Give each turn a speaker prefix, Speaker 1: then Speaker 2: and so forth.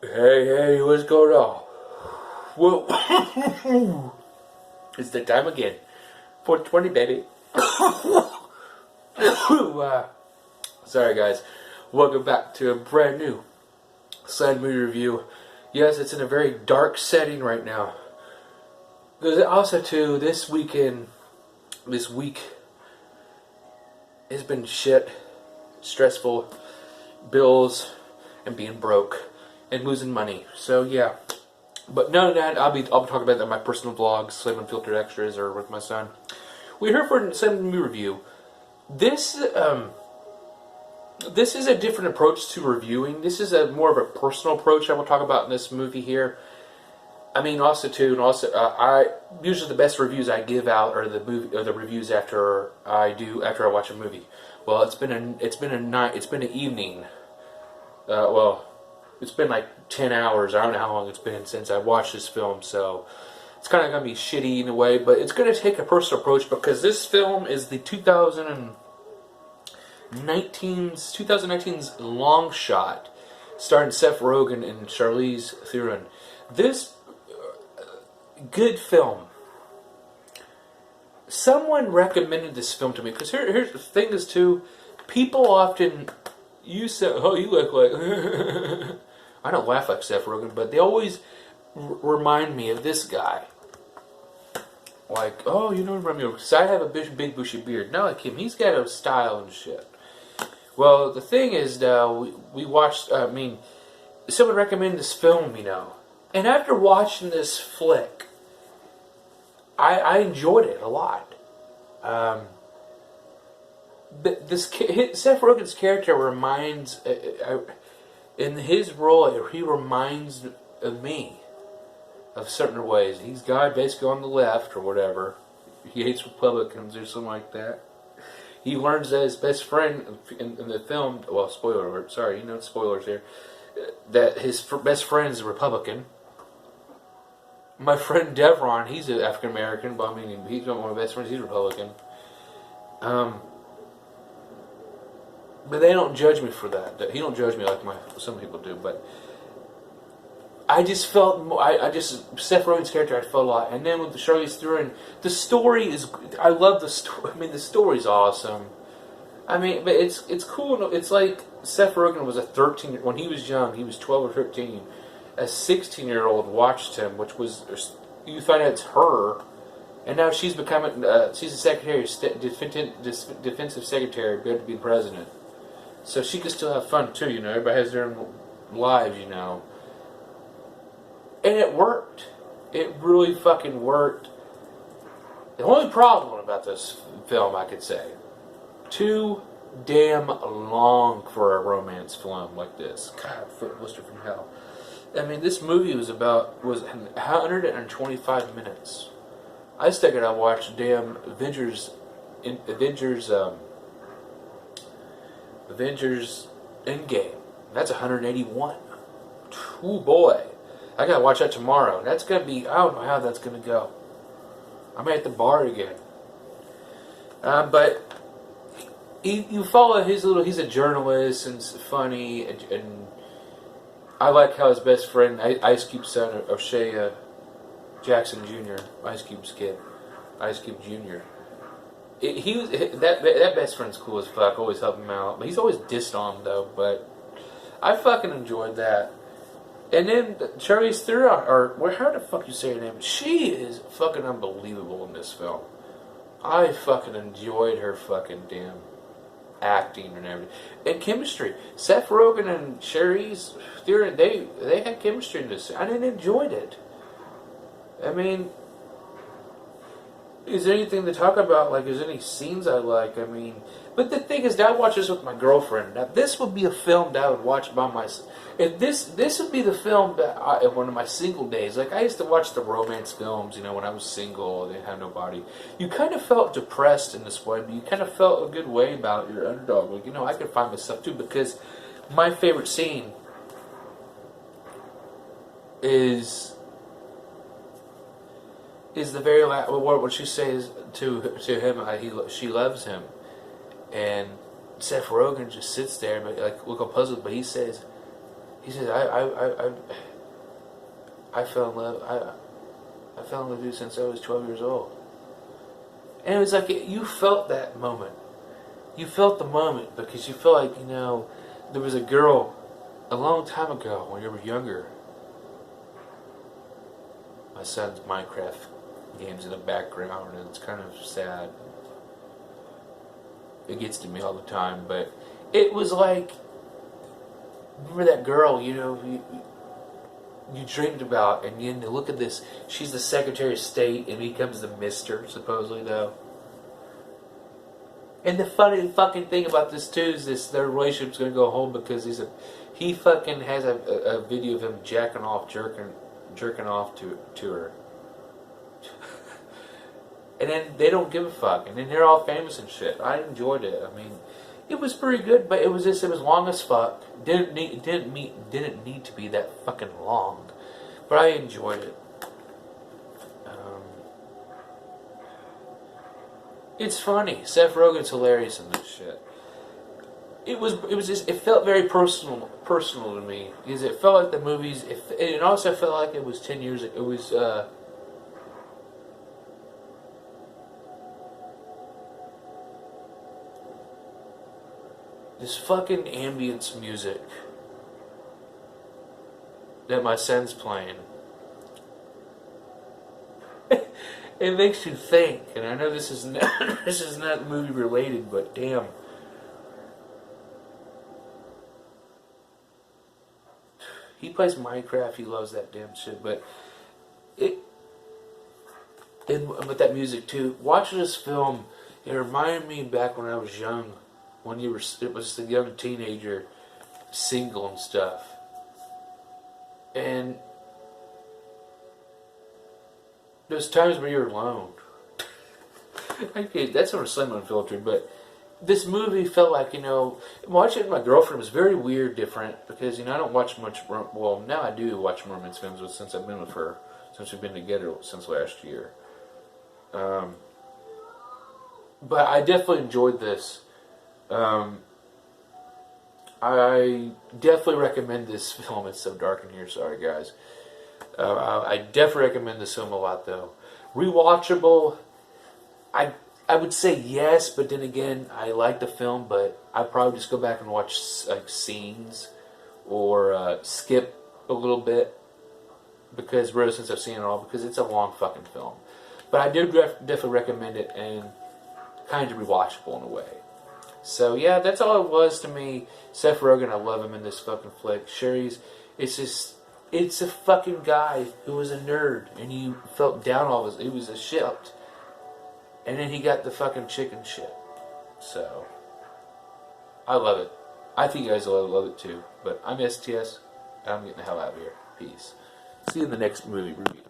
Speaker 1: Hey, what's going on? Well, it's the time again. 420, baby. Sorry, guys. Welcome back to a brand new Slide Movie Review. Yes, it's in a very dark setting right now. Because also, too, this week has been shit, stressful, bills, and being broke, and losing money. So, yeah. But none of that, I'll be talking about that in my personal vlogs, Slave Unfiltered Extras, or with my son. We're here for a Slave Movie Review. This is a different approach to reviewing. This is a more of a personal approach I will talk about in this movie here. I mean, also I usually the best reviews I give out are the reviews after I watch a movie. Well, it's been an evening. It's been like 10 hours. I don't know how long it's been since I watched this film, so it's kind of going to be shitty in a way, but it's going to take a personal approach because this film is the 2019's Long Shot, starring Seth Rogen and Charlize Theron. This good film. Someone recommended this film to me because here's the thing is too, people often you look like I don't laugh like Seth Rogen, but they always remind me of this guy. Like, oh, remind me of, because I have a big bushy beard. Not like him. He's got a style and shit. Well, the thing is, we watched, someone recommended this film, and after watching this flick, I enjoyed it a lot. Seth Rogen's character reminds, in his role, he reminds of me of certain ways. He's guy basically on the left or whatever. He hates Republicans or something like that. He learns that his best friend in the film, well, spoiler alert, sorry, spoilers here, that his best friend is a Republican. My friend Devron, he's an African American, but he's one of my best friends, he's Republican. But they don't judge me for that. He don't judge me like some people do, but I just felt, Seth Rogen's character, I felt a lot. And then with the Charlize Theron, the story is, I love the story. The story's awesome. But it's cool. It's like Seth Rogen was a 13, when he was young, he was 12 or 13. A 16-year-old watched him, which was, you find out it's her, and now she's becoming, she's a secretary, defensive secretary, about to be president. So she can still have fun too, everybody has their own lives, And it worked. It really fucking worked. The only problem about this film, I could say, too damn long for a romance film like this. God, foot blister from hell. This movie was 125 minutes. I still gotta watch damn Avengers Endgame. That's 181. Oh boy. I gotta watch that tomorrow. That's gonna be, I don't know how that's gonna go. I might at the bar again. But you follow he's a journalist and funny, and I like how his best friend, Ice Cube's son, O'Shea Jackson Jr., Ice Cube's kid, Ice Cube Jr., that best friend's cool as fuck, always help him out. But he's always dissed on him, though, but I fucking enjoyed that. And then Charlize Theron, how the fuck you say her name? She is fucking unbelievable in this film. I fucking enjoyed her fucking damn acting and everything. And chemistry. Seth Rogen and Charlize Theron, they had chemistry in this. I enjoyed it. Is there anything to talk about? Like, is there any scenes I like? But the thing is, I watch this with my girlfriend. Now, this would be a film that I would watch by myself. If this would be the film that one of my single days. Like, I used to watch the romance films, when I was single, I didn't have nobody. You kind of felt depressed in this way, but you kind of felt a good way about your underdog. Like, I could find myself too, because my favorite scene is the very last, what she says to him, she loves him, and Seth Rogen just sits there, like, look all puzzled, but he says, He says, I fell in love. I fell in love with you since I was 12 years old. And it was like you felt that moment. You felt the moment because you felt like, there was a girl a long time ago when you were younger. My son's Minecraft games in the background, and it's kind of sad. It gets to me all the time, but it was like, remember that girl, you dreamed about, and you look at this, she's the Secretary of State, and he becomes the Mister, supposedly, though. And the funny fucking thing about this, too, is their relationship's going to go home because he fucking has a video of him jerking off to her. And then they don't give a fuck, and then they're all famous and shit. I enjoyed it. I mean, it was pretty good, but it was long as fuck. Didn't need to be that fucking long, but I enjoyed it. It's funny. Seth Rogen's hilarious in this shit. It felt very personal to me because it felt like the movies. It also felt like it was 10 years ago. It was. This fucking ambience music that my son's playing. It makes you think, and I know this is not movie related, but damn. He plays Minecraft. He loves that damn shit, but with that music too. Watching this film, it reminded me back when I was young. When it was the young teenager, single and stuff. And there's times where you're alone. Okay, that's sort of slim unfiltered, but this movie felt like, watching it with my girlfriend was very weird, different, because, I don't watch much, well, now I do watch romance films since I've been with her, since we've been together since last year. But I definitely enjoyed this. I definitely recommend this film. It's so dark in here. Sorry, guys. I definitely recommend this film a lot, though. Rewatchable. I would say yes, but then again, I like the film, but I'd probably just go back and watch scenes or skip a little bit because really since I've seen it all, because it's a long fucking film. But I do definitely recommend it and kind of rewatchable in a way. So yeah, that's all it was to me. Seth Rogen, I love him in this fucking flick. Sherry's, it's a fucking guy who was a nerd and he felt down all of his, he was a shit. And then he got the fucking chicken shit. So, I love it. I think you guys will love it too. But I'm STS, and I'm getting the hell out of here. Peace. See you in the next movie review.